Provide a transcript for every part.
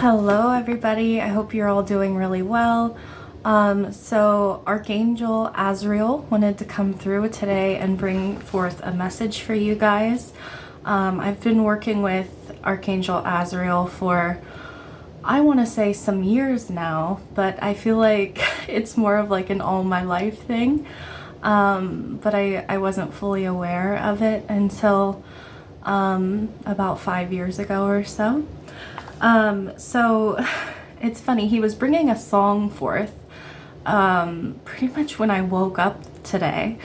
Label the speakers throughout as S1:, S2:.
S1: Hello everybody, I hope you're all doing really well. So Archangel Azrael wanted to come through today and bring forth a message for you guys. I've been working with Archangel Azrael for, I want to say, some years now, but I feel like it's more of like an all my life thing. But I wasn't fully aware of it until about 5 years ago or so. So it's funny, he was bringing a song forth pretty much when I woke up today,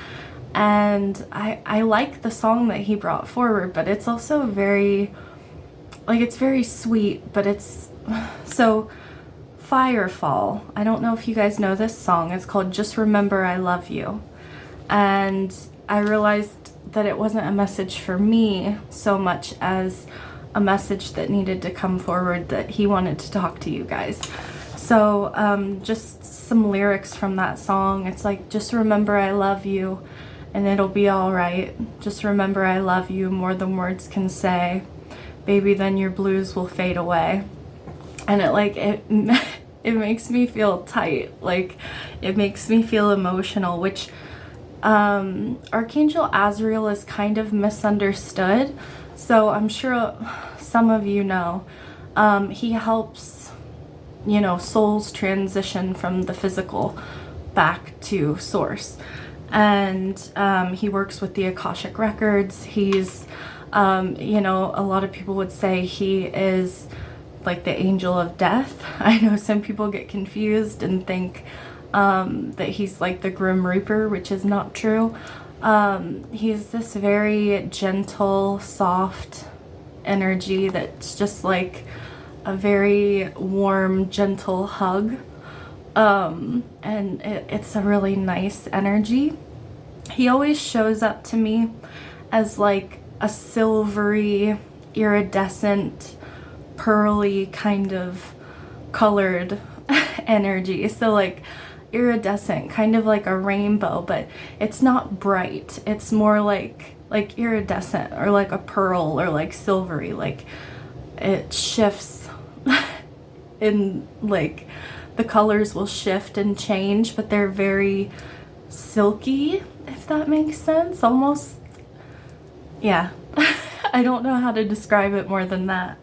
S1: and I like the song that he brought forward, but it's also very, like, it's very sweet, but it's so Firefall. I don't know if you guys know this song. It's called Just Remember I Love You, and I realized that it wasn't a message for me so much as a message that needed to come forward, that he wanted to talk to you guys. So just some lyrics from that song. It's like, just remember I love you and it'll be all right. Just remember I love you more than words can say. Baby, then your blues will fade away. And it makes me feel tight. Like, it makes me feel emotional, which Archangel Azrael is kind of misunderstood. So I'm sure some of you know, he helps, souls transition from the physical back to source. And he works with the Akashic records. He's, a lot of people would say he is like the angel of death. I know some people get confused and think that he's like the Grim Reaper, which is not true. He's this very gentle, soft energy that's just like a very warm, gentle hug. And it's a really nice energy. He always shows up to me as like a silvery, iridescent, pearly kind of colored energy. So like iridescent, kind of like a rainbow, but it's not bright. It's more like iridescent, or like a pearl, or like silvery. Like, it shifts in, like, the colors will shift and change, but they're very silky, if that makes sense. Almost, yeah. I don't know how to describe it more than that.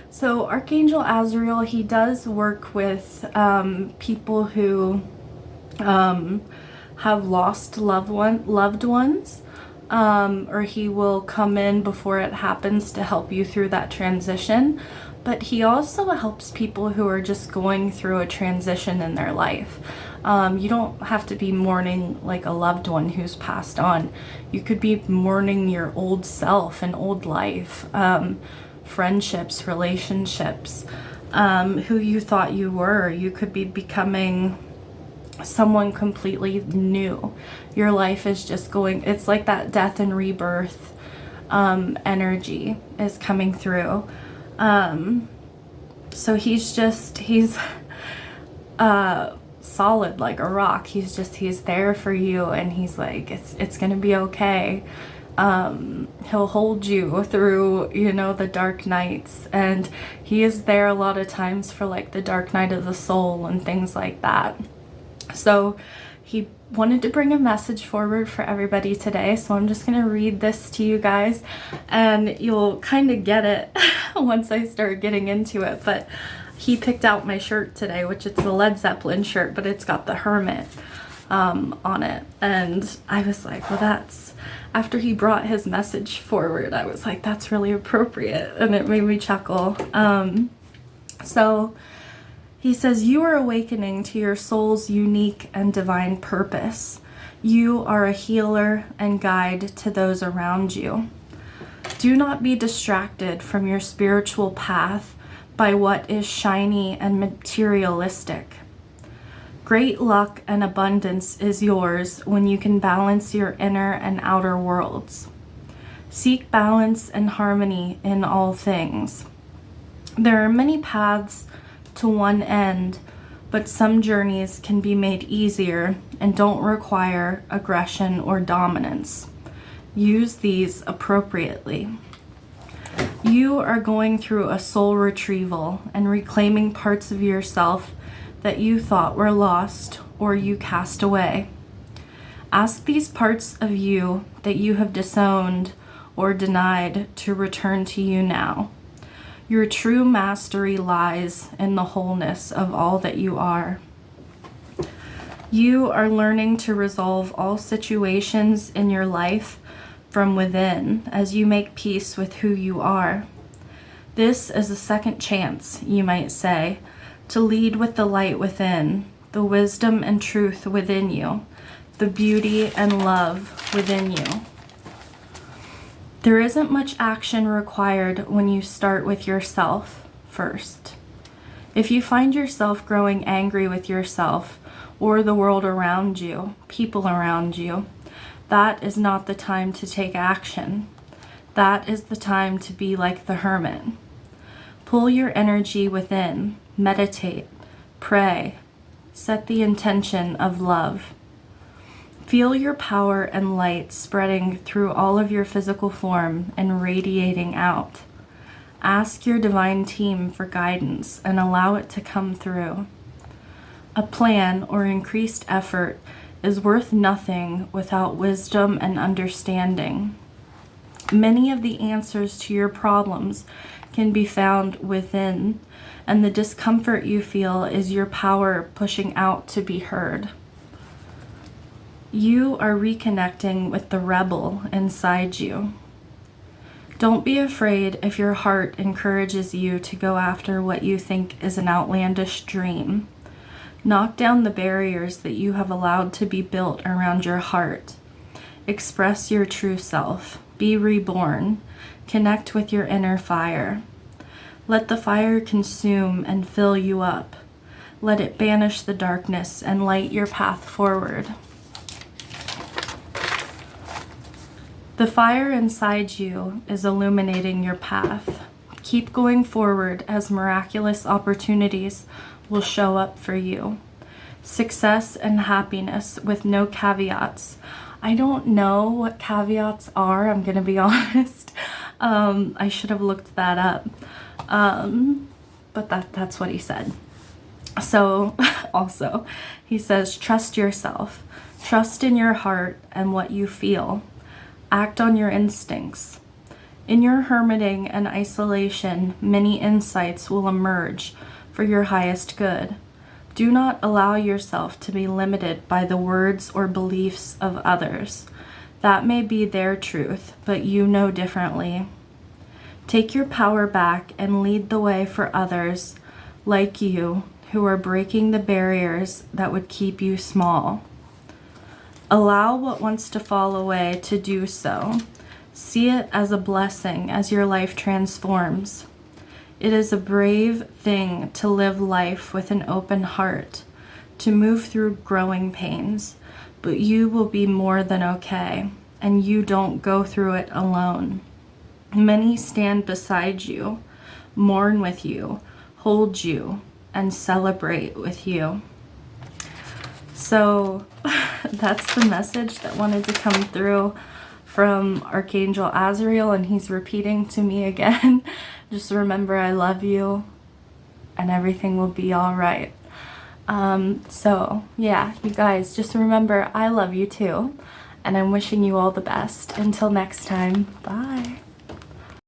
S1: So Archangel Azrael, he does work with people who have lost loved ones, or he will come in before it happens to help you through that transition. But he also helps people who are just going through a transition in their life. You don't have to be mourning like a loved one who's passed on. You could be mourning your old self and old life. Friendships, relationships, who you thought you were. You could be becoming someone completely new. Your life is just going, it's like that death and rebirth energy is coming through. So he's solid like a rock. He's there for you, and he's like, it's gonna be okay. He'll hold you through, the dark nights, and he is there a lot of times for like the dark night of the soul and things like that. So he wanted to bring a message forward for everybody today, so I'm just gonna read this to you guys, and you'll kind of get it once I start getting into it. But he picked out my shirt today, which it's a Led Zeppelin shirt, but it's got the Hermit on it, and I was like, well, that's, after he brought his message forward, I was like, that's really appropriate, and it made me chuckle. So he says, you are awakening to your soul's unique and divine purpose. You are a healer and guide to those around you. Do not be distracted from your spiritual path by what is shiny and materialistic. Great luck and abundance is yours when you can balance your inner and outer worlds. Seek balance and harmony in all things. There are many paths to one end, but some journeys can be made easier and don't require aggression or dominance. Use these appropriately. You You are going through a soul retrieval and reclaiming parts of yourself that you thought were lost or you cast away. Ask these parts of you that you have disowned or denied to return to you now. Your true mastery lies in the wholeness of all that you are. You are learning to resolve all situations in your life from within as you make peace with who you are. This is a second chance, you might say, to lead with the light within, the wisdom and truth within you, the beauty and love within you. There isn't much action required when you start with yourself first. If you find yourself growing angry with yourself or the world around you, people around you, that is not the time to take action. That is the time to be like the hermit. Pull your energy within, meditate, pray, set the intention of love. Feel your power and light spreading through all of your physical form and radiating out. Ask your divine team for guidance and allow it to come through. A plan or increased effort is worth nothing without wisdom and understanding. Many of the answers to your problems can be found within, and the discomfort you feel is your power pushing out to be heard. You are reconnecting with the rebel inside you. Don't be afraid if your heart encourages you to go after what you think is an outlandish dream. Knock down the barriers that you have allowed to be built around your heart. Express your true self. Be reborn. Connect with your inner fire. Let the fire consume and fill you up. Let it banish the darkness and light your path forward. The fire inside you is illuminating your path. Keep going forward as miraculous opportunities will show up for you. Success and happiness with no caveats. I don't know what caveats are, I'm going to be honest. I should have looked that up. But that's what he said. So also, he says, trust yourself. Trust in your heart and what you feel. Act on your instincts. In your hermiting and isolation, many insights will emerge for your highest good. Do not allow yourself to be limited by the words or beliefs of others. That may be their truth, but you know differently. Take your power back and lead the way for others like you who are breaking the barriers that would keep you small. Allow what wants to fall away to do so. See it as a blessing as your life transforms. It is a brave thing to live life with an open heart, to move through growing pains, but you will be more than okay, and you don't go through it alone. Many stand beside you, mourn with you, hold you, and celebrate with you. So that's the message that wanted to come through from Archangel Azrael, and he's repeating to me again, just remember I love you and everything will be all right. So yeah, you guys, just remember I love you too, and I'm wishing you all the best. Until next time, bye.